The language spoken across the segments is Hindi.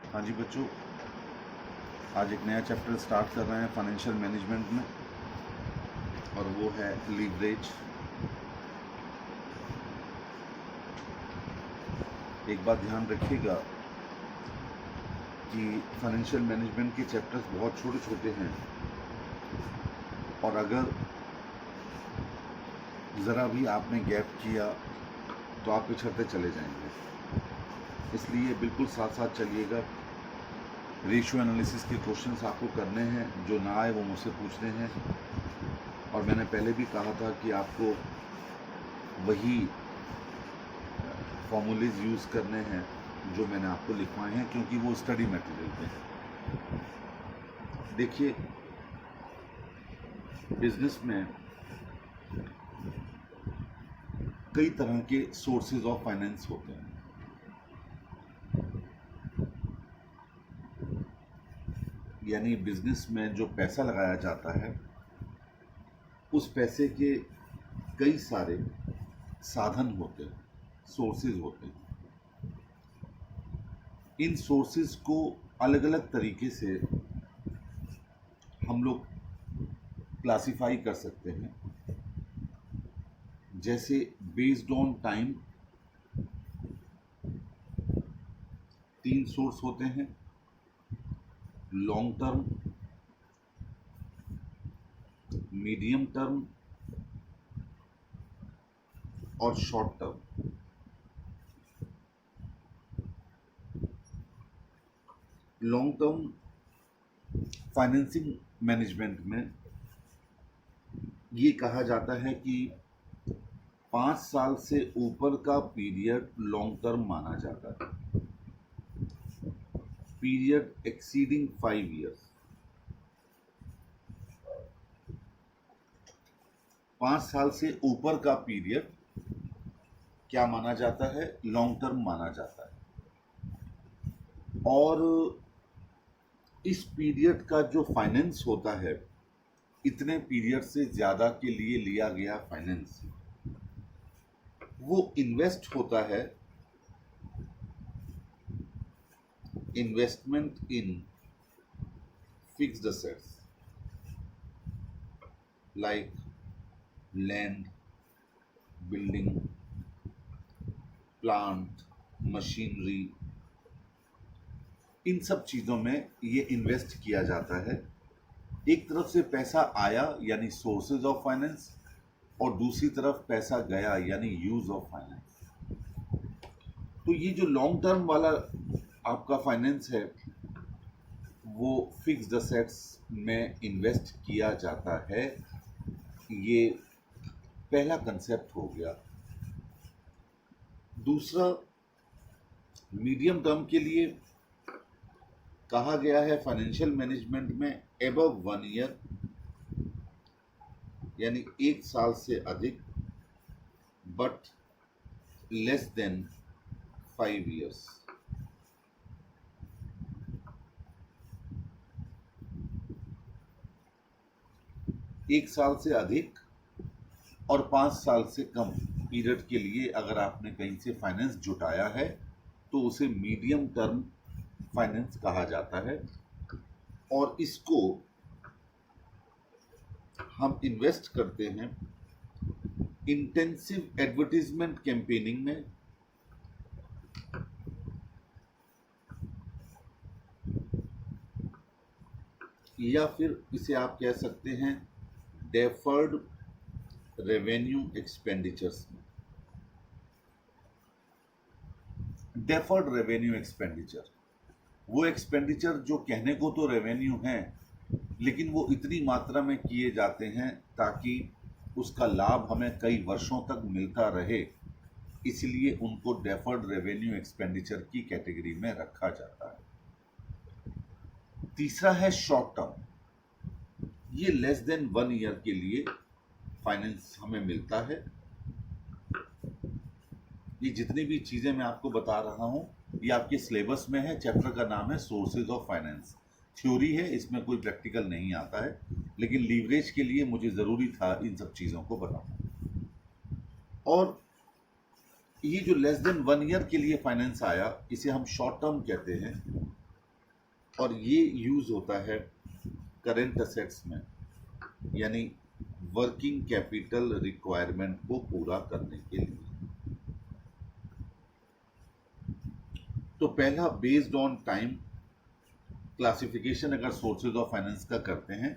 हाँ जी बच्चों, आज एक नया चैप्टर स्टार्ट कर रहे हैं फाइनेंशियल मैनेजमेंट में, और वो है लीवरेज। एक बात ध्यान रखिएगा कि फाइनेंशियल मैनेजमेंट के चैप्टर्स बहुत छोटे छोटे हैं, और अगर ज़रा भी आपने गैप किया तो आप पिछड़ते चले जाएंगे। इसलिए बिल्कुल साथ साथ चलिएगा। रेशियो एनालिसिस के क्वेश्चंस आपको करने हैं, जो ना आए वो मुझसे पूछने हैं। और मैंने पहले भी कहा था कि आपको वही फॉर्मूलेज यूज़ करने हैं जो मैंने आपको लिखवाए हैं, क्योंकि वो स्टडी मटेरियल में है। देखिए, बिजनेस में कई तरह के सोर्सेज ऑफ फाइनेंस होते हैं। यानी बिजनेस में जो पैसा लगाया जाता है, उस पैसे के कई सारे साधन होते हैं, सोर्सेज होते हैं। इन सोर्सेज को अलग अलग तरीके से हम लोग क्लासिफाई कर सकते हैं। जैसे बेस्ड ऑन टाइम 3 सोर्स होते हैं: लॉन्ग टर्म, मीडियम टर्म और short term. Long term financing management में ये कहा जाता है कि 5 साल से ऊपर का पीरियड लॉन्ग टर्म माना जाता है। पीरियड एक्सीडिंग 5 ईयर्स, 5 साल से ऊपर का पीरियड क्या माना जाता है? लॉन्ग टर्म माना जाता है। और इस पीरियड का जो फाइनेंस होता है, इतने पीरियड से ज़्यादा के लिए लिया गया फाइनेंस, वो इन्वेस्ट होता है investment in fixed assets like land, building, plant, machinery. इन सब चीज़ों में ये इन्वेस्ट किया जाता है। एक तरफ से पैसा आया यानी सोर्सेज ऑफ फाइनेंस, और दूसरी तरफ पैसा गया यानी यूज ऑफ फाइनेंस। तो ये जो लॉन्ग टर्म वाला आपका फाइनेंस है, वो फिक्स्ड असेट्स में इन्वेस्ट किया जाता है। ये पहला कंसेप्ट हो गया। दूसरा, मीडियम टर्म के लिए कहा गया है फाइनेंशियल मैनेजमेंट में एबव 1 ईयर, यानी 1 साल से अधिक, बट लेस देन 5 ईयर्स। एक साल से अधिक और 5 साल से कम पीरियड के लिए अगर आपने कहीं से फाइनेंस जुटाया है, तो उसे मीडियम टर्म फाइनेंस कहा जाता है। और इसको हम इन्वेस्ट करते हैं इंटेंसिव एडवर्टीजमेंट कैंपेनिंग में, या फिर इसे आप कह सकते हैं डेफर्ड रेवेन्यू एक्सपेंडिचर्स में। डेफर्ड रेवेन्यू एक्सपेंडिचर वो एक्सपेंडिचर जो कहने को तो रेवेन्यू है, लेकिन वो इतनी मात्रा में किए जाते हैं ताकि उसका लाभ हमें कई वर्षों तक मिलता रहे, इसलिए उनको डेफर्ड रेवेन्यू एक्सपेंडिचर की कैटेगरी में रखा जाता है। तीसरा है शॉर्ट टर्म। ये लेस देन 1 ईयर के लिए फाइनेंस हमें मिलता है। ये जितनी भी चीज़ें मैं आपको बता रहा हूँ, ये आपके सिलेबस में है। चैप्टर का नाम है सोर्सेज ऑफ फाइनेंस। थ्योरी है, इसमें कोई प्रैक्टिकल नहीं आता है, लेकिन लीवरेज के लिए मुझे ज़रूरी था इन सब चीज़ों को बताना। और ये जो लेस देन 1 ईयर के लिए फाइनेंस आया, इसे हम शॉर्ट टर्म कहते हैं। और ये यूज होता है करेंट असेट्स में, यानी वर्किंग कैपिटल रिक्वायरमेंट को पूरा करने के लिए। तो पहला बेस्ड ऑन टाइम क्लासिफिकेशन अगर सोर्सेज ऑफ फाइनेंस का करते हैं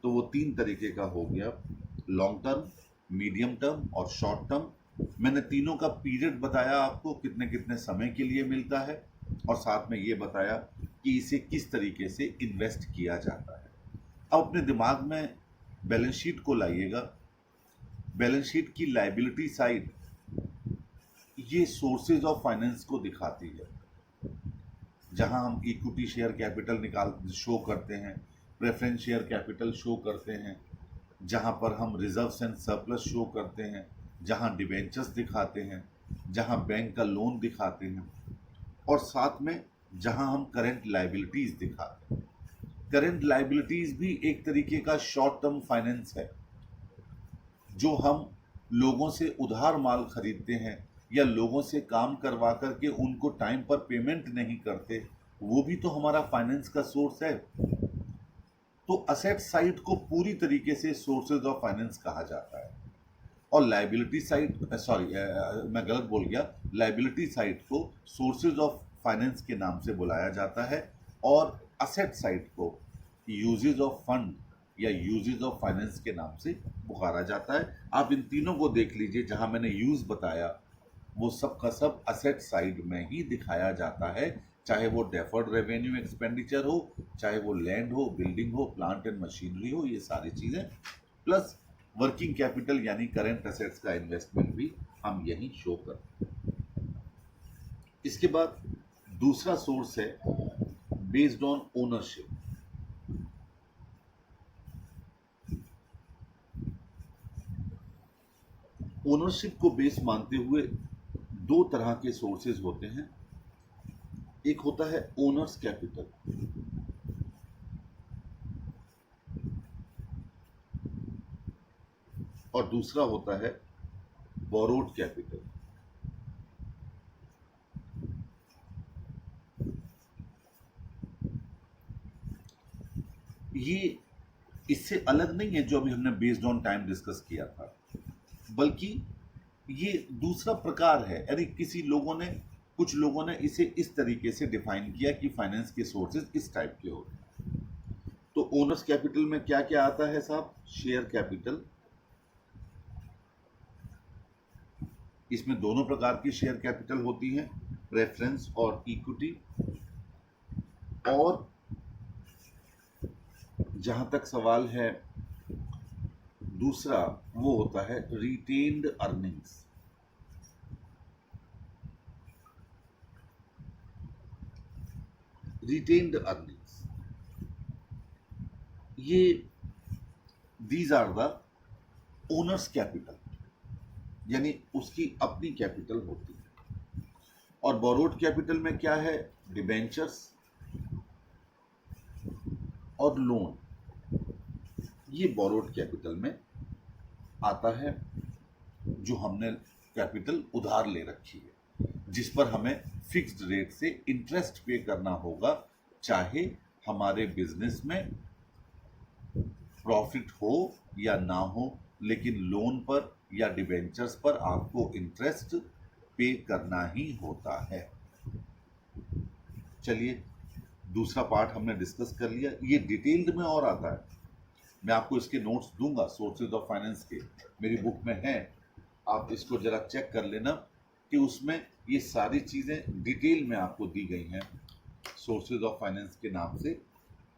तो वो 3 तरीके का हो गया, लॉन्ग टर्म, मीडियम टर्म और शॉर्ट टर्म। मैंने तीनों का पीरियड बताया आपको, कितने कितने समय के लिए मिलता है, और साथ में ये बताया कि इसे किस तरीके से इन्वेस्ट किया जाता है। अब अपने दिमाग में बैलेंस शीट को लाइएगा। बैलेंस शीट की लायबिलिटी साइड ये सोर्सेज ऑफ फाइनेंस को दिखाती है, जहां हम इक्विटी शेयर कैपिटल शो करते हैं, प्रेफरेंस शेयर कैपिटल शो करते हैं, जहां पर हम रिजर्व्स एंड सरप्लस शो करते हैं, जहां डिबेंचर्स दिखाते हैं, जहां बैंक का लोन दिखाते हैं, और साथ में जहां हम करंट लायबिलिटीज दिखाते हैं। करंट लायबिलिटीज भी एक तरीके का शॉर्ट टर्म फाइनेंस है, जो हम लोगों से उधार माल खरीदते हैं या लोगों से काम करवा करके उनको टाइम पर पेमेंट नहीं करते, वो भी तो हमारा फाइनेंस का सोर्स है। तो असेट साइड को पूरी तरीके से सोर्सेज ऑफ फाइनेंस कहा जाता है, और लायबिलिटी साइड, सॉरी मैं गलत बोल गया, लायबिलिटी साइड को सोर्सेज ऑफ फाइनेंस के नाम से बुलाया जाता है, और असेट साइड को यूजेज ऑफ फंड या यूजेज ऑफ फाइनेंस के नाम से पुकारा जाता है। आप इन तीनों को देख लीजिए, जहां मैंने यूज बताया वो सब का सब असेट साइड में ही दिखाया जाता है, चाहे वो डेफर्ड रेवेन्यू एक्सपेंडिचर हो, चाहे वो लैंड हो, बिल्डिंग हो, प्लांट एंड मशीनरी हो, ये सारी चीजें, प्लस वर्किंग कैपिटल यानी करेंट असेट्स का इन्वेस्टमेंट भी हम यही शो करते हैं। इसके बाद दूसरा सोर्स है बेस्ड ऑन ओनरशिप। ओनरशिप को बेस मानते हुए 2 तरह के सोर्सेज होते हैं। एक होता है ओनर्स कैपिटल, और दूसरा होता है बोरोड कैपिटल। ये इससे अलग नहीं है जो अभी हमने बेस्ड ऑन टाइम डिस्कस किया था, बल्कि ये दूसरा प्रकार है। यानी कुछ लोगों ने इसे इस तरीके से डिफाइन किया कि फाइनेंस के सोर्सेज इस टाइप के होते हैं। तो ओनर्स कैपिटल में क्या क्या आता है साहब? शेयर कैपिटल, इसमें दोनों प्रकार की शेयर कैपिटल होती हैं, प्रेफरेंस और इक्विटी। और जहां तक सवाल है दूसरा, वो होता है रिटेन्ड अर्निंग्स। रिटेन्ड अर्निंग्स ये these are the owner's capital, यानी उसकी अपनी कैपिटल होती है। और बोरोड कैपिटल में क्या है? डिबेंचर्स और लोन, ये बोरोड कैपिटल में आता है, जो हमने कैपिटल उधार ले रखी है, जिस पर हमें फिक्स्ड रेट से इंटरेस्ट पे करना होगा, चाहे हमारे बिजनेस में प्रॉफिट हो या ना हो, लेकिन लोन पर या डिबेंचर्स पर आपको इंटरेस्ट पे करना ही होता है। चलिए, दूसरा पार्ट हमने डिस्कस कर लिया, ये डिटेल्ड में और आता है, मैं आपको इसके नोट्स दूंगा सोर्सेज ऑफ फाइनेंस के, मेरी बुक में है, आप इसको जरा चेक कर लेना कि उसमें ये सारी चीज़ें डिटेल में आपको दी गई हैं सोर्सेज ऑफ फाइनेंस के नाम से।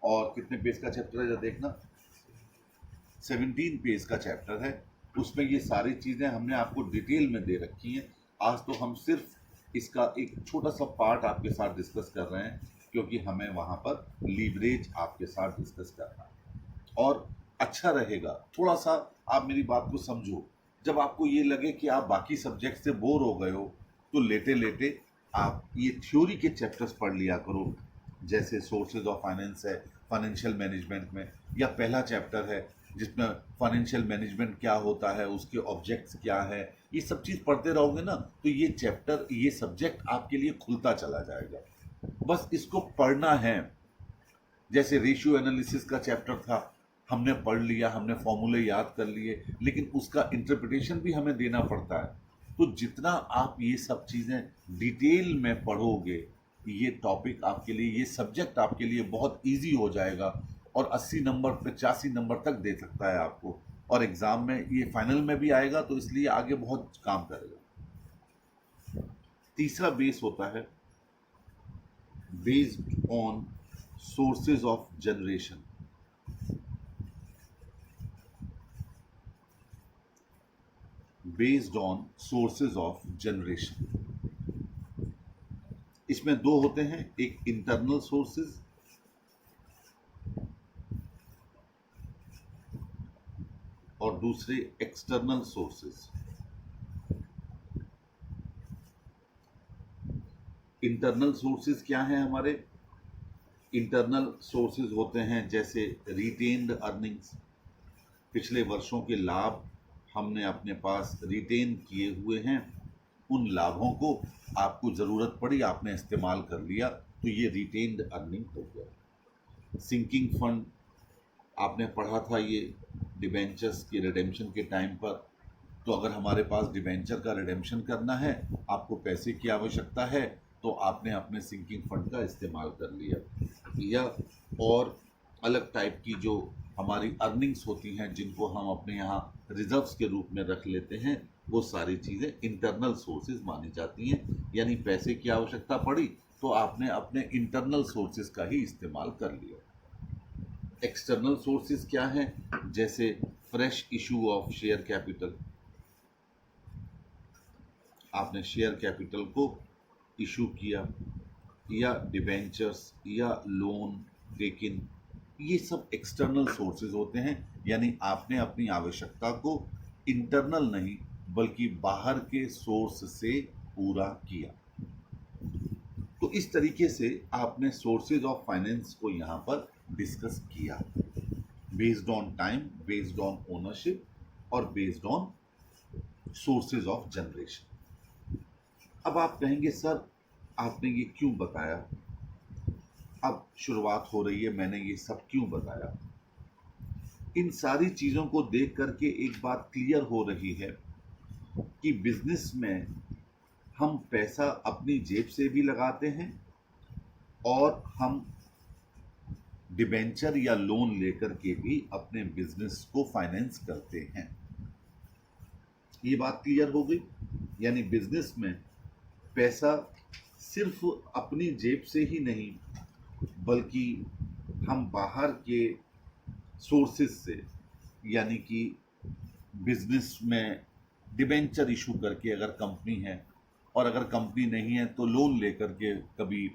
और कितने पेज का चैप्टर है जरा देखना, 17 पेज का चैप्टर है, उसमें ये सारी चीज़ें हमने आपको डिटेल में दे रखी हैं। आज तो हम सिर्फ इसका एक छोटा सा पार्ट आपके साथ डिस्कस कर रहे हैं, क्योंकि हमें वहाँ पर लीवरेज आपके साथ डिस्कस करना है। और अच्छा रहेगा थोड़ा सा आप मेरी बात को समझो, जब आपको ये लगे कि आप बाकी सब्जेक्ट से बोर हो गए हो, तो लेटे लेटे आप ये थ्योरी के चैप्टर्स पढ़ लिया करो, जैसे सोर्सेज ऑफ फाइनेंस है फाइनेंशियल मैनेजमेंट में, या पहला चैप्टर है जिसमें फाइनेंशियल मैनेजमेंट क्या होता है, उसके ऑब्जेक्ट्स क्या है, ये सब चीज़ पढ़ते रहोगे ना, तो ये चैप्टर, ये सब्जेक्ट आपके लिए खुलता चला जाएगा। बस इसको पढ़ना है, जैसे रेशियो एनालिसिस का चैप्टर था, हमने पढ़ लिया, हमने फॉर्मूले याद कर लिए, लेकिन उसका इंटरप्रिटेशन भी हमें देना पड़ता है। तो जितना आप ये सब चीज़ें डिटेल में पढ़ोगे, ये टॉपिक आपके लिए, ये सब्जेक्ट आपके लिए बहुत इजी हो जाएगा और 80 नंबर 85 नंबर तक दे सकता है आपको, और एग्ज़ाम में ये फाइनल में भी आएगा, तो इसलिए आगे बहुत काम करेगा। तीसरा बेस होता है based on sources of generation. Based on sources of generation, इसमें दो होते हैं, एक इंटरनल सोर्सेज और दूसरे एक्सटर्नल सोर्सेज। इंटरनल सोर्सेज क्या हैं हमारे? इंटरनल सोर्सेज होते हैं जैसे रिटेन्ड अर्निंग्स, पिछले वर्षों के लाभ हमने अपने पास रिटेन किए हुए हैं, उन लाभों को आपको ज़रूरत पड़ी, आपने इस्तेमाल कर लिया, तो ये रिटेन्ड अर्निंग हो गया। सिंकिंग फंड आपने पढ़ा था, ये डिबेंचर्स के रिडेम्पशन के टाइम पर, तो अगर हमारे पास डिबेंचर का रिडेम्पशन करना है, आपको पैसे की आवश्यकता है, तो आपने अपने सिंकिंग फंड का इस्तेमाल कर लिया। या और अलग टाइप की जो हमारी अर्निंग्स होती हैं, जिनको हम अपने यहाँ रिजर्व्स के रूप में रख लेते हैं, वो सारी चीज़ें इंटरनल सोर्सेज मानी जाती हैं। यानी पैसे की आवश्यकता पड़ी तो आपने अपने इंटरनल सोर्सेज का ही इस्तेमाल कर लिया। एक्सटर्नल सोर्सेज क्या हैं? जैसे fresh issue of share capital, आपने शेयर कैपिटल को इशू किया, या डिबेंचर्स या लोन टेकिन, ये सब एक्सटर्नल सोर्सेज होते हैं। यानी आपने अपनी आवश्यकता को इंटरनल नहीं बल्कि बाहर के सोर्स से पूरा किया। तो इस तरीके से आपने सोर्सेज ऑफ फाइनेंस को यहाँ पर डिस्कस किया, based on time, based on ownership और based on sources of generation. अब आप कहेंगे सर आपने ये क्यों बताया, अब शुरुआत हो रही है, मैंने ये सब क्यों बताया? इन सारी चीज़ों को देख करके एक बात क्लियर हो रही है कि बिजनेस में हम पैसा अपनी जेब से भी लगाते हैं और हम डिबेंचर या लोन लेकर के भी अपने बिजनेस को फाइनेंस करते हैं। ये बात क्लियर हो गई। यानी बिजनेस में पैसा सिर्फ अपनी जेब से ही नहीं बल्कि हम बाहर के सोर्सेज से, यानी कि बिजनेस में डिबेंचर इशू करके अगर कंपनी है, और अगर कंपनी नहीं है तो लोन लेकर के, कभी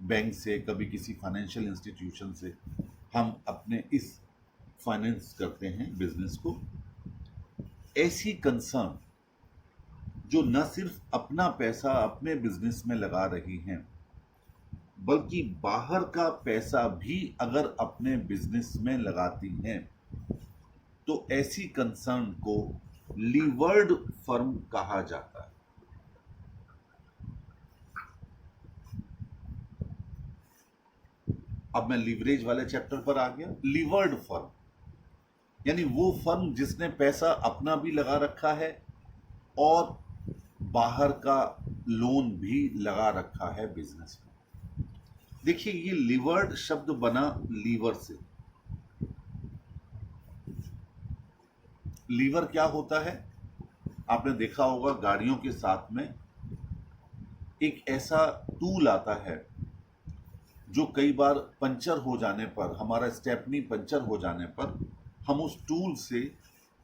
बैंक से कभी किसी फाइनेंशियल इंस्टीट्यूशन से, हम अपने इस फाइनेंस करते हैं बिजनेस को। ऐसी कंसर्न जो न सिर्फ अपना पैसा अपने बिजनेस में लगा रही हैं बल्कि बाहर का पैसा भी अगर अपने बिजनेस में लगाती हैं, तो ऐसी कंसर्न को लीवर्ड फर्म कहा जाता है। अब मैं लीवरेज वाले चैप्टर पर आ गया। लीवर्ड फर्म यानी वो फर्म जिसने पैसा अपना भी लगा रखा है और बाहर का लोन भी लगा रखा है बिजनेस में। देखिए, ये लीवर्ड शब्द बना लीवर से। लीवर क्या होता है? आपने देखा होगा गाड़ियों के साथ में एक ऐसा टूल आता है जो कई बार पंचर हो जाने पर, हमारा स्टेपनी पंचर हो जाने पर, हम उस टूल से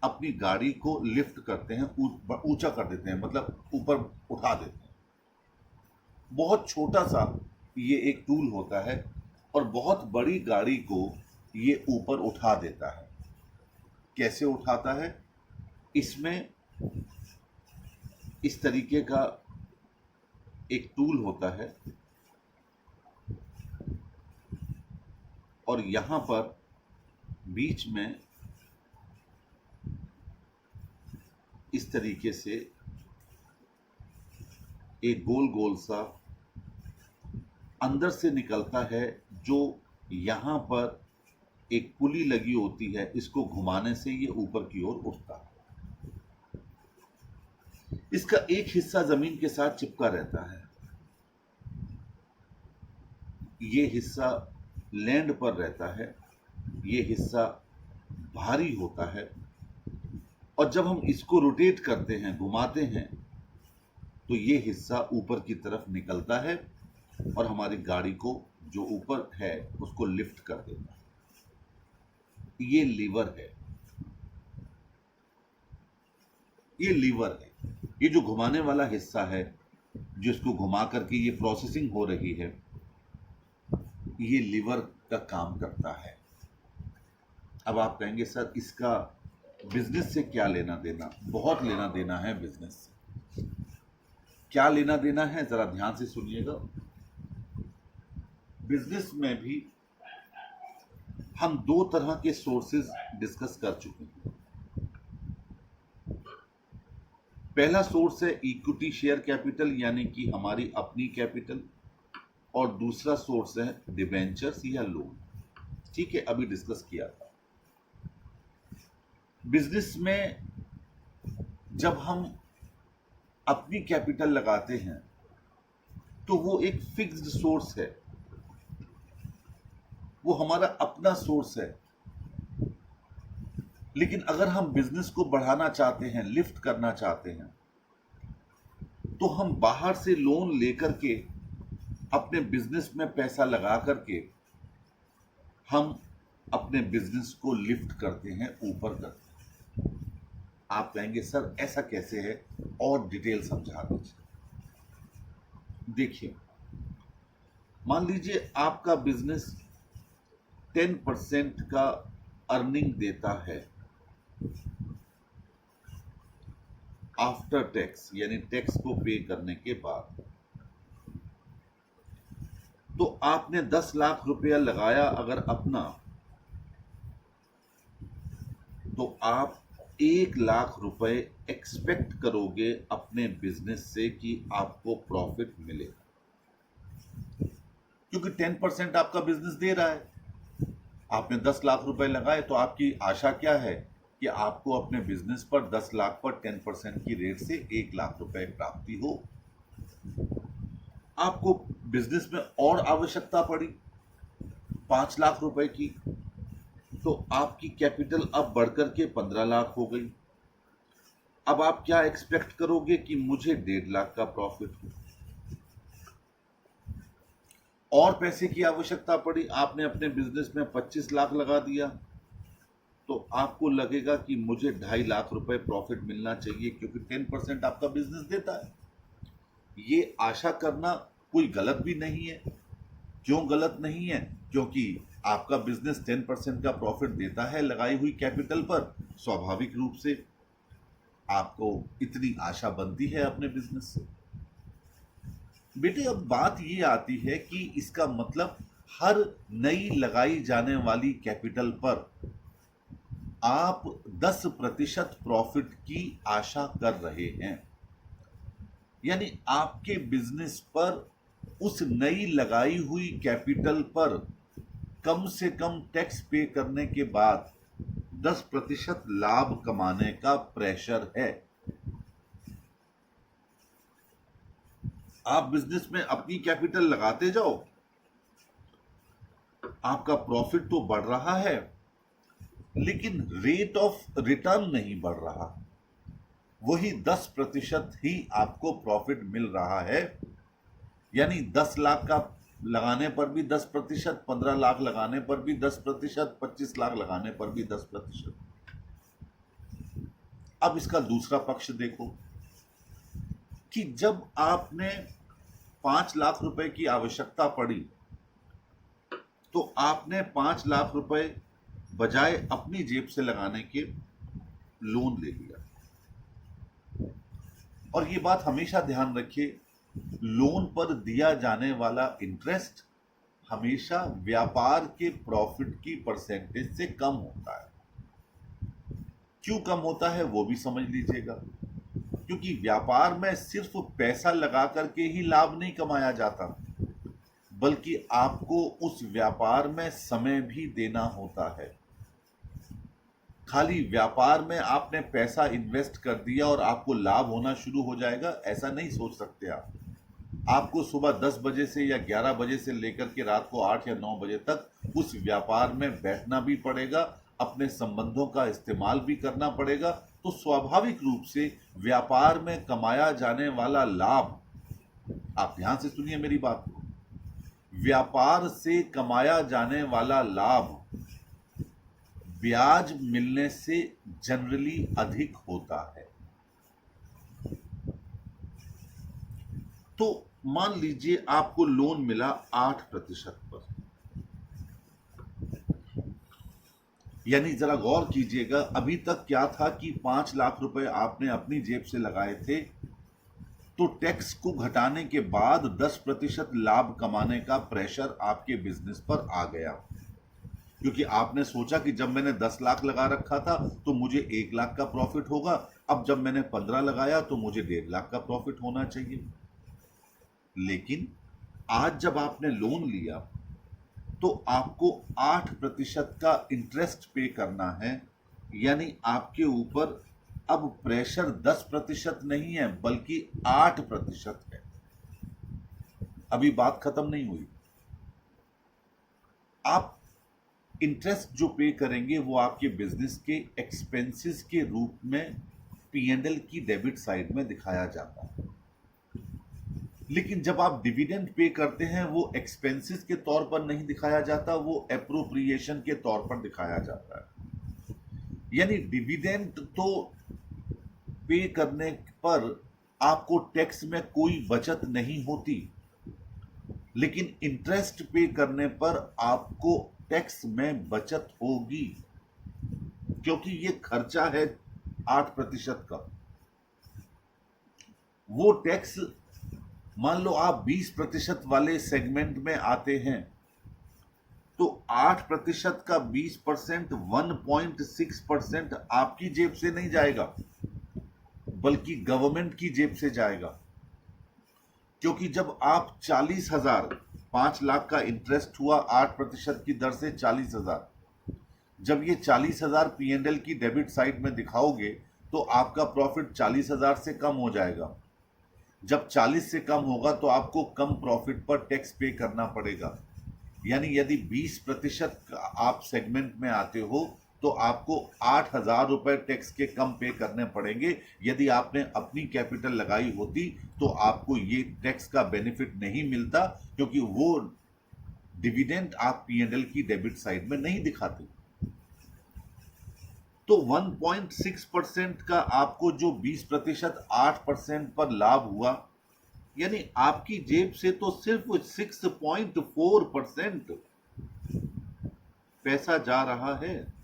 अपनी गाड़ी को लिफ्ट करते हैं, ऊंचा कर देते हैं, मतलब ऊपर उठा देते हैं। बहुत छोटा सा ये एक टूल होता है और बहुत बड़ी गाड़ी को ये ऊपर उठा देता है। कैसे उठाता है? इसमें इस तरीके का एक टूल होता है और यहां पर बीच में इस तरीके से एक गोल गोल सा अंदर से निकलता है जो यहां पर एक पुली लगी होती है, इसको घुमाने से ये ऊपर की ओर उठता है। इसका एक हिस्सा जमीन के साथ चिपका रहता है, ये हिस्सा लैंड पर रहता है, ये हिस्सा भारी होता है, और जब हम इसको रोटेट करते हैं, घुमाते हैं, तो ये हिस्सा ऊपर की तरफ निकलता है और हमारी गाड़ी को जो ऊपर है उसको लिफ्ट कर देता है। ये लीवर है, ये लीवर है, ये जो घुमाने वाला हिस्सा है, जिसको घुमा करके ये प्रोसेसिंग हो रही है, ये लीवर का काम करता है। अब आप कहेंगे सर इसका बिजनेस से क्या लेना देना? बहुत लेना देना है बिजनेस से। क्या लेना देना है, जरा ध्यान से सुनिएगा। बिजनेस में भी हम दो तरह के सोर्सेज डिस्कस कर चुके हैं। पहला सोर्स है इक्विटी शेयर कैपिटल, यानी कि हमारी अपनी कैपिटल, और दूसरा सोर्स है डिबेंचर्स या लोन। ठीक है, अभी डिस्कस किया था। बिजनेस में जब हम अपनी कैपिटल लगाते हैं तो वो एक फिक्स्ड सोर्स है, वो हमारा अपना सोर्स है। लेकिन अगर हम बिजनेस को बढ़ाना चाहते हैं, लिफ्ट करना चाहते हैं, तो हम बाहर से लोन लेकर के अपने बिजनेस में पैसा लगा करके हम अपने बिजनेस को लिफ्ट करते हैं, ऊपर करते हैं। आप कहेंगे सर ऐसा कैसे है, और डिटेल समझा दीजिए। देखिए, मान लीजिए आपका बिजनेस 10% का अर्निंग देता है आफ्टर टैक्स, यानी टैक्स को पे करने के बाद। तो आपने 10 लाख रुपया लगाया अगर अपना, तो आप 1 लाख रुपए एक्सपेक्ट करोगे अपने बिजनेस से कि आपको प्रॉफिट मिलेगा, क्योंकि 10% आपका बिजनेस दे रहा है। आपने 10 लाख रुपए लगाए, तो आपकी आशा क्या है कि आपको अपने बिजनेस पर 10 लाख पर 10% की रेट से 1 लाख रुपए प्राप्ति हो। आपको बिजनेस में और आवश्यकता पड़ी 5 लाख रुपए की, तो आपकी कैपिटल अब बढ़कर के 15 लाख हो गई। अब आप क्या एक्सपेक्ट करोगे कि मुझे 1.5 लाख का प्रॉफिट हो। और पैसे की आवश्यकता पड़ी, आपने अपने बिजनेस में 25 लाख लगा दिया, तो आपको लगेगा कि मुझे 2.5 लाख रुपए प्रॉफिट मिलना चाहिए, क्योंकि 10% आपका बिजनेस देता है। ये आशा करना कोई गलत भी नहीं है। क्यों गलत नहीं है? क्योंकि आपका बिजनेस 10% का प्रॉफिट देता है लगाई हुई कैपिटल पर, स्वाभाविक रूप से आपको इतनी आशा बनती है अपने बिजनेस से। बेटे, अब बात ये आती है कि इसका मतलब हर नई लगाई जाने वाली कैपिटल पर आप 10% प्रॉफिट की आशा कर रहे हैं, यानी आपके बिजनेस पर उस नई लगाई हुई कैपिटल पर कम से कम टैक्स पे करने के बाद 10% लाभ कमाने का प्रेशर है। आप बिजनेस में अपनी कैपिटल लगाते जाओ, आपका प्रॉफिट तो बढ़ रहा है, लेकिन रेट ऑफ रिटर्न नहीं बढ़ रहा। वही 10% ही आपको प्रॉफिट मिल रहा है, यानी 10 लाख का लगाने पर भी 10%, 15 लाख लगाने पर भी 10%, 25 लाख लगाने पर भी 10%। अब इसका दूसरा पक्ष देखो कि जब आपने 5 लाख रुपए की आवश्यकता पड़ी, तो आपने 5 लाख रुपए बजाय अपनी जेब से लगाने के लोन ले लिया। और ये बात हमेशा ध्यान रखिए, लोन पर दिया जाने वाला इंटरेस्ट हमेशा व्यापार के प्रॉफिट की परसेंटेज से कम होता है। क्यों कम होता है वो भी समझ लीजिएगा, क्योंकि व्यापार में सिर्फ पैसा लगा करके ही लाभ नहीं कमाया जाता। बल्कि आपको उस व्यापार में समय भी देना होता है। खाली व्यापार में आपने पैसा इन्वेस्ट कर दिया और आपको लाभ होना शुरू हो जाएगा, ऐसा नहीं सोच सकते आप। आपको सुबह 10 बजे से या 11 बजे से लेकर के रात को 8 या 9 बजे तक उस व्यापार में बैठना भी पड़ेगा, अपने संबंधों का इस्तेमाल भी करना पड़ेगा। तो स्वाभाविक रूप से व्यापार में कमाया जाने वाला लाभ, आप ध्यान से सुनिए मेरी बात को, व्यापार से कमाया जाने वाला लाभ ब्याज मिलने से जनरली अधिक होता है। तो मान लीजिए आपको लोन मिला 8% पर, यानी जरा गौर कीजिएगा, अभी तक क्या था कि 5 लाख रुपए आपने अपनी जेब से लगाए थे, तो टैक्स को घटाने के बाद 10% लाभ कमाने का प्रेशर आपके बिजनेस पर आ गया, क्योंकि आपने सोचा कि जब मैंने 10 लाख लगा रखा था तो मुझे 1 लाख का प्रॉफिट होगा, अब जब मैंने 15 लगाया तो मुझे 1.5 लाख का प्रॉफिट होना चाहिए। लेकिन आज जब आपने लोन लिया तो आपको 8% का इंटरेस्ट पे करना है, यानी आपके ऊपर अब प्रेशर 10% नहीं है बल्कि 8% है। अभी बात खत्म नहीं हुई। आप इंटरेस्ट जो पे करेंगे वो आपके बिजनेस के एक्सपेंसेस के रूप में P&L की डेबिट साइड में दिखाया जाता है। लेकिन जब आप डिविडेंड पे करते हैं वो एक्सपेंसेस के तौर पर नहीं दिखाया जाता, वो एप्रोप्रिएशन के तौर पर दिखाया जाता है। यानी डिविडेंड तो पे करने पर आपको टैक्स में कोई बचत नहीं होती, लेकिन इंटरेस्ट पे करने पर आपको टैक्स में बचत होगी, क्योंकि ये खर्चा है 8% का। वो टैक्स, मान लो आप 20% वाले सेगमेंट में आते हैं तो 8% का 20% 1.6% आपकी जेब से नहीं जाएगा बल्कि गवर्नमेंट की जेब से जाएगा। क्योंकि जब आप 40,000, 5 लाख का इंटरेस्ट हुआ 8% की दर से 40,000, जब ये 40,000 P&L की डेबिट साइड में दिखाओगे तो आपका प्रॉफिट 40,000 से कम हो जाएगा। जब 40 से कम होगा तो आपको कम प्रॉफिट पर टैक्स पे करना पड़ेगा। यानी यदि 20% आप सेगमेंट में आते हो तो आपको 8,000 रुपए टैक्स के कम पे करने पड़ेंगे। यदि आपने अपनी कैपिटल लगाई होती तो आपको ये टैक्स का बेनिफिट नहीं मिलता, क्योंकि वो डिविडेंड आप P&L की डेबिट साइड में नहीं दिखाते। तो 1.6% का आपको जो 20% 8% पर लाभ हुआ, यानी आपकी जेब से तो सिर्फ 6.4% पैसा जा रहा है।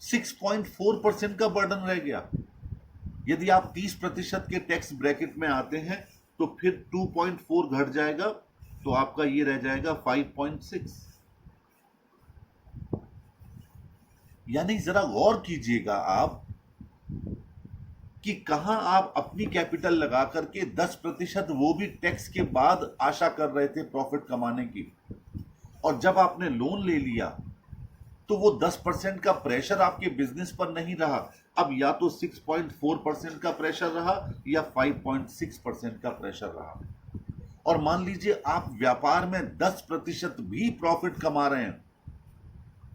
6.4% का बर्डन रह गया। यदि आप 30% के टैक्स ब्रैकेट में आते हैं तो फिर 2.4 घट जाएगा, तो आपका ये रह जाएगा 5.6। यानी जरा गौर कीजिएगा आप कि कहां आप अपनी कैपिटल लगा करके 10%, वो भी टैक्स के बाद आशा कर रहे थे प्रॉफिट कमाने की, और जब आपने लोन ले लिया तो वो 10% का प्रेशर आपके बिजनेस पर नहीं रहा, अब या तो 6.4% का प्रेशर रहा या 5.6% का प्रेशर रहा। और मान लीजिए आप व्यापार में 10% भी प्रॉफिट कमा रहे हैं,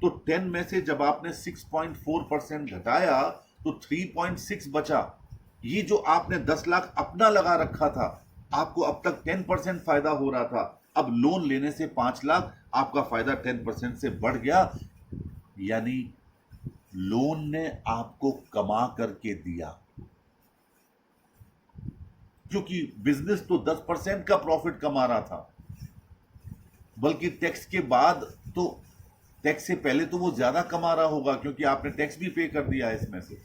तो 10 में से जब आपने 6.4% घटाया तो 3.6 बचा। ये जो आपने 10 लाख अपना लगा रखा था, आपको अब तक 10% फायदा हो रहा था, अब लोन लेने से 5 लाख आपका फायदा 10% से बढ़ गया। यानी लोन ने आपको कमा करके दिया, क्योंकि बिजनेस तो 10% का प्रॉफिट कमा रहा था, बल्कि टैक्स के बाद तो, टैक्स से पहले तो वो ज्यादा कमा रहा होगा क्योंकि आपने टैक्स भी पे कर दिया है इसमें से,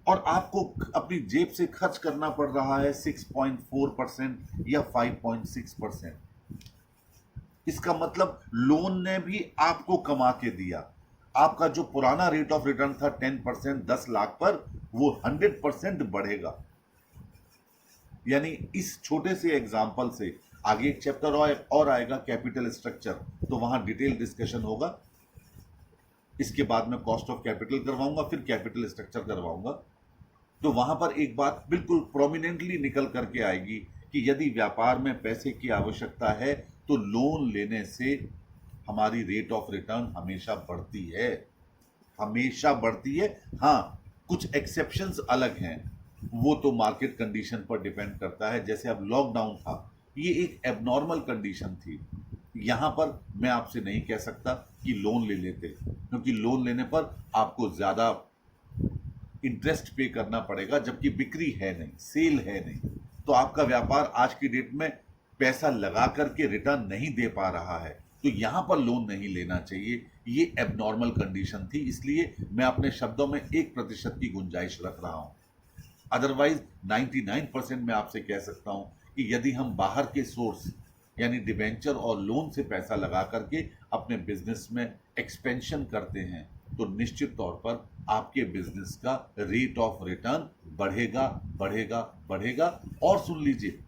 और आपको अपनी जेब से खर्च करना पड़ रहा है 6.4% या 5.6%। इसका मतलब लोन ने भी आपको कमा के दिया। आपका जो पुराना रेट ऑफ रिटर्न था 10% 10 लाख पर, वो 100% बढ़ेगा। यानी इस छोटे से एग्जाम्पल से आगे एक चैप्टर और आएगा कैपिटल स्ट्रक्चर, तो वहां डिटेल डिस्कशन होगा। इसके बाद मैं कॉस्ट ऑफ कैपिटल करवाऊंगा, फिर कैपिटल स्ट्रक्चर करवाऊंगा। तो वहां पर एक बात बिल्कुल प्रोमिनेंटली निकल करके आएगी कि यदि व्यापार में पैसे की आवश्यकता है तो लोन लेने से हमारी रेट ऑफ रिटर्न हमेशा बढ़ती है, हमेशा बढ़ती है। हाँ, कुछ एक्सेप्शंस अलग हैं, वो तो मार्केट कंडीशन पर डिपेंड करता है। जैसे अब लॉकडाउन था, ये एक एबनॉर्मल कंडीशन थी, यहां पर मैं आपसे नहीं कह सकता कि लोन ले लेते, क्योंकि लोन लेने पर आपको ज्यादा इंटरेस्ट पे करना पड़ेगा, जबकि बिक्री है नहीं, सेल है नहीं, तो आपका व्यापार आज की डेट में पैसा लगा करके रिटर्न नहीं दे पा रहा है, तो यहां पर लोन नहीं लेना चाहिए। ये एबनॉर्मल कंडीशन थी, इसलिए मैं अपने शब्दों में 1% की गुंजाइश रख रहा हूं। अदरवाइज 99% मैं आपसे कह सकता हूं कि यदि हम बाहर के सोर्स यानी डिबेंचर और लोन से पैसा लगा करके अपने बिजनेस में एक्सपेंशन करते हैं, तो निश्चित तौर पर आपके बिजनेस का रेट ऑफ रिटर्न बढ़ेगा बढ़ेगा बढ़ेगा। और सुन लीजिए,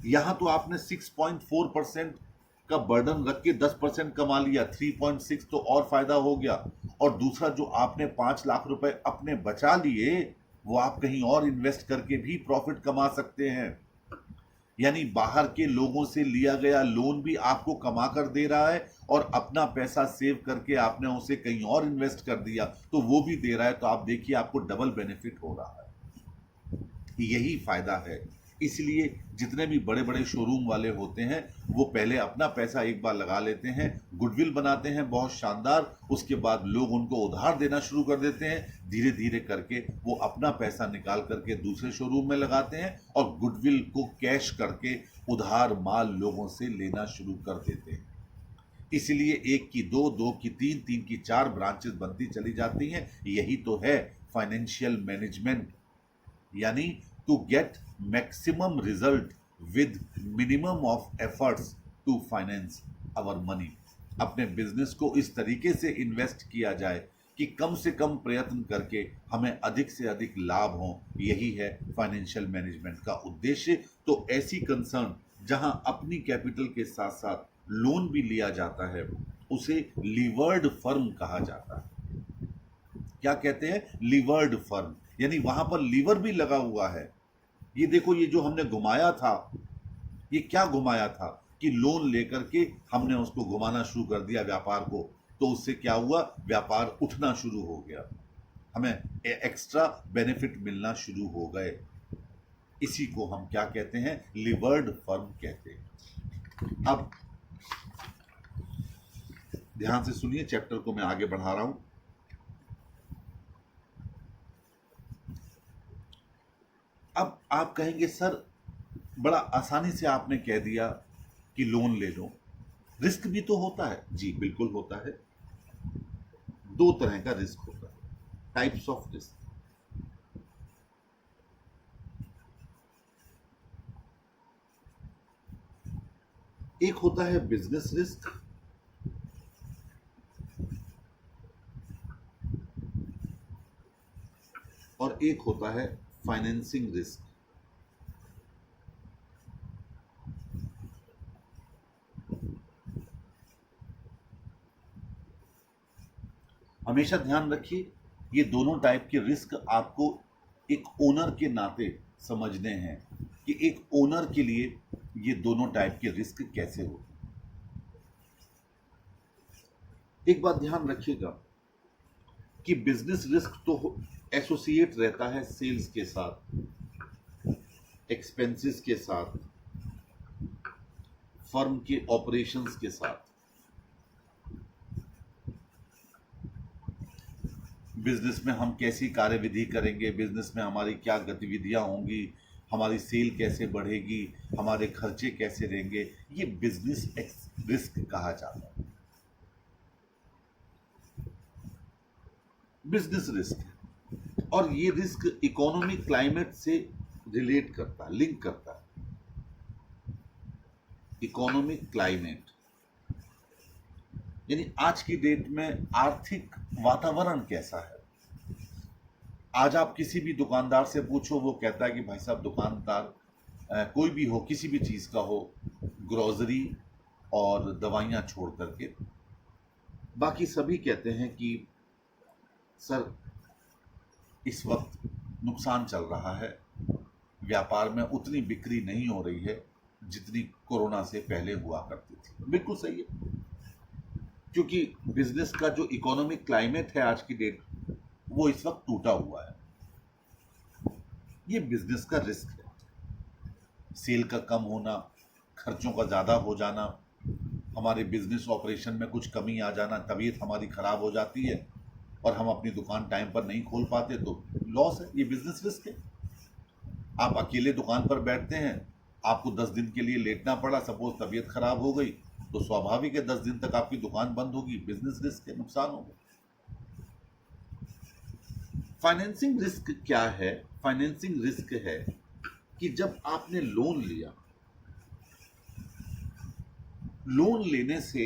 यहां तो आपने 6.4% का बर्डन रख के 10% कमा लिया, 3.6 तो और फायदा हो गया। और दूसरा, जो आपने 5 लाख रुपए अपने बचा लिए, वो आप कहीं और इन्वेस्ट करके भी प्रॉफिट कमा सकते हैं। यानी बाहर के लोगों से लिया गया लोन भी आपको कमा कर दे रहा है, और अपना पैसा सेव करके आपने उसे कहीं और इन्वेस्ट कर दिया तो वो भी दे रहा है। तो आप देखिए, आपको डबल बेनिफिट हो रहा है, यही फायदा है। इसलिए जितने भी बड़े बड़े शोरूम वाले होते हैं, वो पहले अपना पैसा एक बार लगा लेते हैं, गुडविल बनाते हैं बहुत शानदार, उसके बाद लोग उनको उधार देना शुरू कर देते हैं। धीरे धीरे करके वो अपना पैसा निकाल करके दूसरे शोरूम में लगाते हैं, और गुडविल को कैश करके उधार माल लोगों से लेना शुरू कर देते हैं। इसलिए 1 की 2, 2 की 3, 3 की 4 ब्रांचेस बनती चली जाती हैं। यही तो है फाइनेंशियल मैनेजमेंट, यानी to get maximum result with minimum of efforts to finance our money. अपने बिजनेस को इस तरीके से इन्वेस्ट किया जाए कि कम से कम प्रयत्न करके हमें अधिक से अधिक लाभ हो। यही है फाइनेंशियल मैनेजमेंट का उद्देश्य। तो ऐसी कंसर्न जहां अपनी कैपिटल के साथ साथ लोन भी लिया जाता है, उसे लीवर्ड फर्म कहा जाता है। क्या कहते हैं? लीवर्ड फर्म, यानी वहां पर लीवर भी लगा हुआ है। ये देखो, ये जो हमने घुमाया था, ये क्या घुमाया था कि लोन लेकर के हमने उसको घुमाना शुरू कर दिया व्यापार को, तो उससे क्या हुआ, व्यापार उठना शुरू हो गया, हमें एक्स्ट्रा बेनिफिट मिलना शुरू हो गए। इसी को हम क्या कहते हैं? लीवर्ड फर्म कहते हैं। अब ध्यान से सुनिए, चैप्टर को मैं आगे बढ़ा रहा हूं। अब आप कहेंगे, सर बड़ा आसानी से आपने कह दिया कि लोन ले लो, रिस्क भी तो होता है। जी बिल्कुल होता है। 2 तरह का रिस्क होता है, टाइप्स ऑफ रिस्क। एक होता है बिजनेस रिस्क, और एक होता है फाइनेंसिंग रिस्क। हमेशा ध्यान रखिए, ये दोनों टाइप के रिस्क आपको एक ओनर के नाते समझने हैं कि एक ओनर के लिए ये दोनों टाइप के रिस्क कैसे होते हैं। एक बात ध्यान रखिएगा कि बिजनेस रिस्क तो एसोसिएट रहता है सेल्स के साथ, एक्सपेंसेस के साथ, फर्म के ऑपरेशंस के साथ। बिजनेस में हम कैसी कार्यविधि करेंगे, बिजनेस में हमारी क्या गतिविधियां होंगी, हमारी सेल कैसे बढ़ेगी, हमारे खर्चे कैसे रहेंगे, ये बिजनेस रिस्क कहा जाता है। बिजनेस रिस्क, और ये रिस्क इकोनॉमिक क्लाइमेट से रिलेट करता है, लिंक करता है। इकोनॉमिक क्लाइमेट यानी आज की डेट में आर्थिक वातावरण कैसा है, आज आप किसी भी दुकानदार से पूछो, वो कहता है कि भाई साहब दुकानदार कोई भी हो, किसी भी चीज़ का हो, ग्रोसरी और दवाइयाँ छोड़ करके बाकी सभी कहते हैं कि सर इस वक्त नुकसान चल रहा है, व्यापार में उतनी बिक्री नहीं हो रही है जितनी कोरोना से पहले हुआ करती थी। बिल्कुल सही है, क्योंकि बिजनेस का जो इकोनॉमिक क्लाइमेट है आज की डेट, वो इस वक्त टूटा हुआ है। ये बिजनेस का रिस्क है, सेल का कम होना, खर्चों का ज़्यादा हो जाना, हमारे बिजनेस ऑपरेशन में कुछ कमी आ जाना, तबीयत हमारी ख़राब हो जाती है और हम अपनी दुकान टाइम पर नहीं खोल पाते तो लॉस है। ये बिजनेस रिस्क है। आप अकेले दुकान पर बैठते हैं, आपको 10 दिन के लिए लेटना पड़ा, सपोज तबीयत खराब हो गई, तो स्वाभाविक है 10 दिन तक आपकी दुकान बंद होगी। बिजनेस रिस्क है, नुकसान होगा। फाइनेंसिंग रिस्क क्या है? फाइनेंसिंग रिस्क है कि जब आपने लोन लिया, लोन लेने से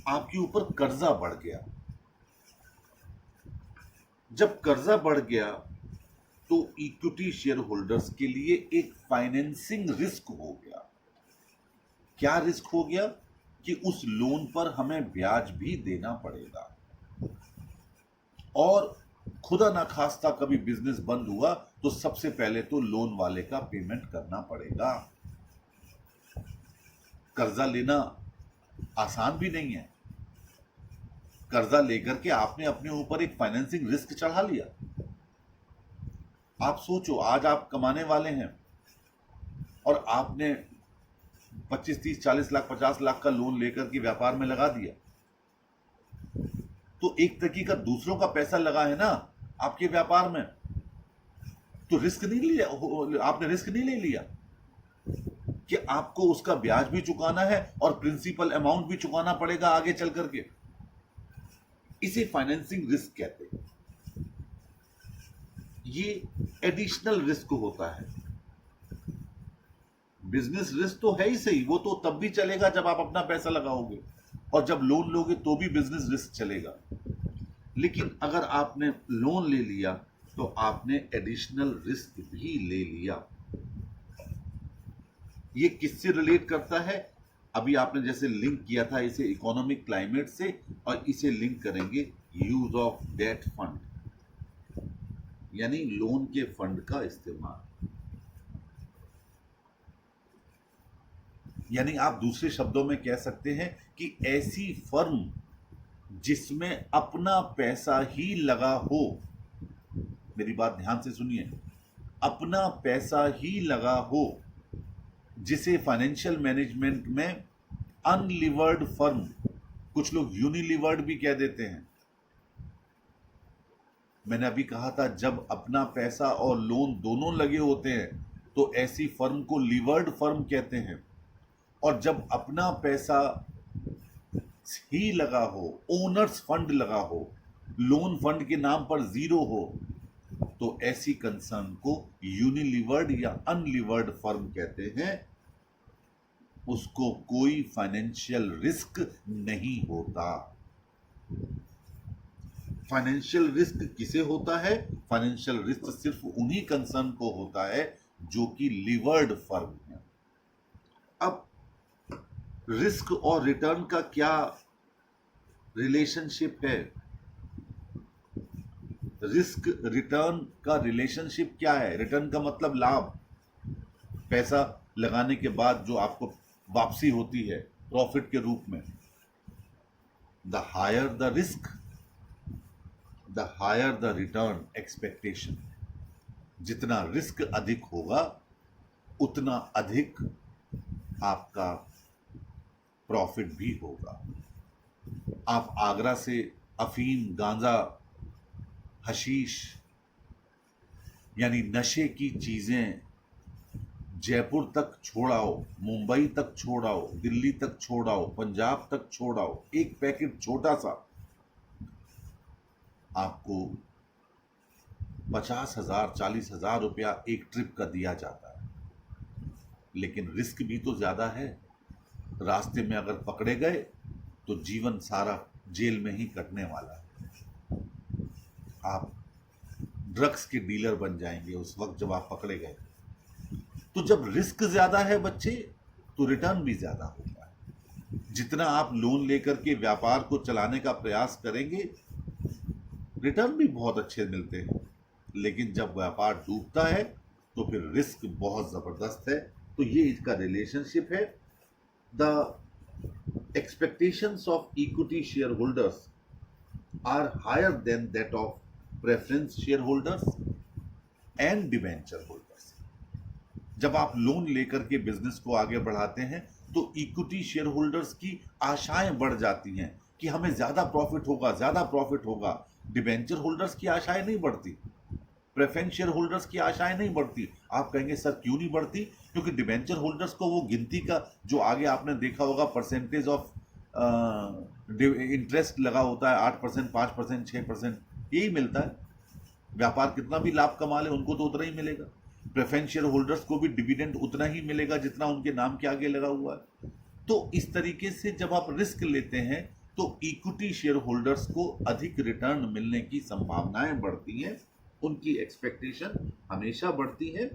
आपके ऊपर कर्जा बढ़ गया। जब कर्जा बढ़ गया तो इक्विटी शेयर होल्डर्स के लिए एक फाइनेंसिंग रिस्क हो गया। क्या रिस्क हो गया? कि उस लोन पर हमें ब्याज भी देना पड़ेगा, और खुदा ना खास्ता कभी बिजनेस बंद हुआ तो सबसे पहले तो लोन वाले का पेमेंट करना पड़ेगा। कर्जा लेना आसान भी नहीं है। कर्जा लेकर के आपने अपने ऊपर एक फाइनेंसिंग रिस्क चढ़ा लिया। आप सोचो, आज आप कमाने वाले हैं और आपने 25, 30, 40 लाख, 50 लाख का लोन लेकर के व्यापार में लगा दिया, तो एक तरीके का दूसरों का पैसा लगा है ना आपके व्यापार में, तो रिस्क नहीं लिया आपने, रिस्क नहीं ले लिया कि आपको उसका ब्याज भी चुकाना है और प्रिंसिपल अमाउंट भी चुकाना पड़ेगा आगे चल करके। इसे फाइनेंसिंग रिस्क कहते हैं। ये एडिशनल रिस्क होता है। बिजनेस रिस्क तो है ही सही, वो तो तब भी चलेगा जब आप अपना पैसा लगाओगे, और जब लोन लोगे तो भी बिजनेस रिस्क चलेगा। लेकिन अगर आपने लोन ले लिया तो आपने एडिशनल रिस्क भी ले लिया। ये किससे रिलेट करता है? अभी आपने जैसे लिंक किया था इसे इकोनॉमिक क्लाइमेट से, और इसे लिंक करेंगे यूज ऑफ डेट फंड, यानी लोन के फंड का इस्तेमाल। यानी आप दूसरे शब्दों में कह सकते हैं कि ऐसी फर्म जिसमें अपना पैसा ही लगा हो, मेरी बात ध्यान से सुनिए, अपना पैसा ही लगा हो, जिसे फाइनेंशियल मैनेजमेंट में अनलिवर्ड फर्म, कुछ लोग यूनिलिवर्ड भी कह देते हैं। मैंने अभी कहा था जब अपना पैसा और लोन दोनों लगे होते हैं तो ऐसी फर्म को लिवर्ड फर्म कहते हैं, और जब अपना पैसा ही लगा हो, ओनर्स फंड लगा हो, लोन फंड के नाम पर जीरो हो, तो ऐसी कंसर्न को यूनिलिवर्ड या अनलिवर्ड फर्म कहते हैं। उसको कोई फाइनेंशियल रिस्क नहीं होता। फाइनेंशियल रिस्क किसे होता है? फाइनेंशियल रिस्क सिर्फ उन्हीं कंसर्न को होता है जो कि लिवर्ड फर्म है। अब रिस्क और रिटर्न का क्या रिलेशनशिप है? रिस्क रिटर्न का रिलेशनशिप क्या है? रिटर्न का मतलब लाभ, पैसा लगाने के बाद जो आपको वापसी होती है प्रॉफिट के रूप में। The higher the risk, the higher the return expectation. जितना रिस्क अधिक होगा उतना अधिक आपका प्रॉफिट भी होगा। आप आगरा से अफीम, गांजा, हशीश यानी नशे की चीजें जयपुर तक छोड़ाओ, मुंबई तक छोड़ाओ, दिल्ली तक छोड़ाओ, पंजाब तक छोड़ाओ, एक पैकेट छोटा सा आपको 50,000, 40,000 रुपया एक ट्रिप का दिया जाता है। लेकिन रिस्क भी तो ज्यादा है। रास्ते में अगर पकड़े गए तो जीवन सारा जेल में ही कटने वाला है। आप ड्रग्स के डीलर बन जाएंगे उस वक्त जब आप पकड़े गए। तो जब रिस्क ज्यादा है बच्चे, तो रिटर्न भी ज्यादा होगा। जितना आप लोन लेकर के व्यापार को चलाने का प्रयास करेंगे, रिटर्न भी बहुत अच्छे मिलते हैं, लेकिन जब व्यापार डूबता है तो फिर रिस्क बहुत जबरदस्त है। तो ये इसका रिलेशनशिप है। The expectations of equity shareholders are higher than that of preference shareholders and debenture holders। जब आप लोन लेकर के बिजनेस को आगे बढ़ाते हैं तो इक्विटी शेयर होल्डर्स की आशाएं बढ़ जाती हैं कि हमें ज्यादा प्रॉफिट होगा। डिबेंचर होल्डर्स की आशाएं नहीं बढ़ती, प्रेफरेंस शेयर होल्डर्स की आशाएं नहीं बढ़ती। आप कहेंगे सर क्यों नहीं बढ़ती? क्योंकि डिबेंचर होल्डर्स को वो गिनती का जो आगे आपने देखा होगा परसेंटेज ऑफ इंटरेस्ट लगा होता है 8%, 5%, 6%, यही मिलता है। व्यापार कितना भी लाभ कमा ले उनको तो उतना ही मिलेगा। प्रेफरेंस शेयर होल्डर्स को भी डिविडेंड उतना ही मिलेगा जितना उनके नाम के आगे लगा हुआ है। तो इस तरीके से जब आप रिस्क लेते हैं तो इक्विटी शेयर होल्डर्स को अधिक रिटर्न मिलने की संभावनाएं बढ़ती हैं, उनकी एक्सपेक्टेशन हमेशा बढ़ती है।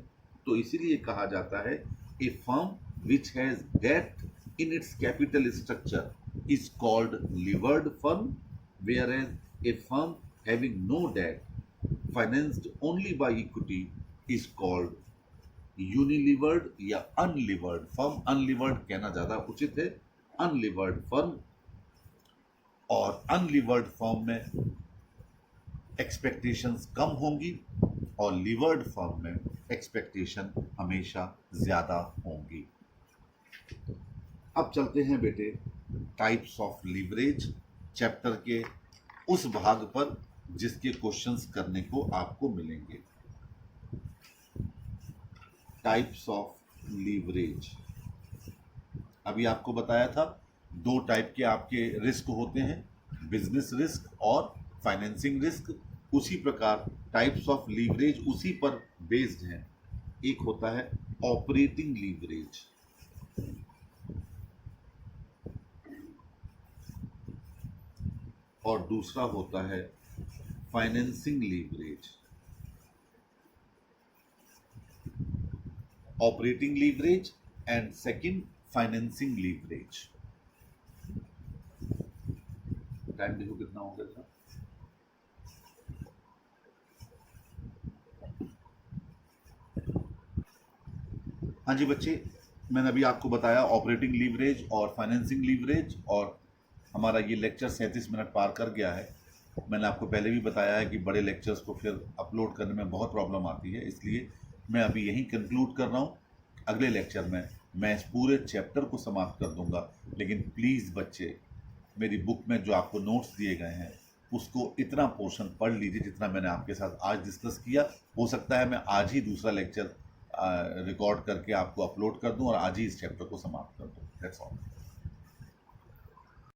तो इसीलिए कहा जाता है a firm which has debt in its capital structure is called levered firm, whereas a firm having no debt financed only by equity is called unlevered या अनलीवर्ड फर्म। अनलीवर्ड कहना ज्यादा उचित है, अनलीवर्ड फर्म। और अनलीवर्ड फर्म में एक्सपेक्टेशंस कम होंगी और लीवर्ड फर्म में एक्सपेक्टेशन हमेशा ज्यादा होंगी। अब चलते हैं बेटे टाइप्स ऑफ लीवरेज चैप्टर के उस भाग पर जिसके क्वेश्चंस करने को आपको मिलेंगे। टाइप्स ऑफ लीवरेज, अभी आपको बताया था दो टाइप के आपके रिस्क होते हैं, बिजनेस रिस्क और फाइनेंसिंग रिस्क। उसी प्रकार टाइप्स ऑफ लीवरेज उसी पर बेस्ड हैं। एक होता है ऑपरेटिंग लीवरेज और दूसरा होता है financing leverage. Operating leverage and second financing leverage. Time देखो कितना हो गया था। हाँ जी बच्चे, मैंने अभी आपको बताया ऑपरेटिंग लीवरेज और फाइनेंसिंग लीवरेज, और हमारा ये लेक्चर 37 मिनट पार कर गया है। मैंने आपको पहले भी बताया है कि बड़े लेक्चर्स को फिर अपलोड करने में बहुत प्रॉब्लम आती है, इसलिए मैं अभी यहीं कंक्लूड कर रहा हूँ। अगले लेक्चर में मैं इस पूरे चैप्टर को समाप्त कर दूंगा। लेकिन प्लीज़ बच्चे, मेरी बुक में जो आपको नोट्स दिए गए हैं उसको इतना पोर्शन पढ़ लीजिए जितना मैंने आपके साथ आज डिस्कस किया। हो सकता है मैं आज ही दूसरा लेक्चर रिकॉर्ड करके आपको अपलोड कर दूं और आज ही इस चैप्टर को समाप्त कर दूं। That's all.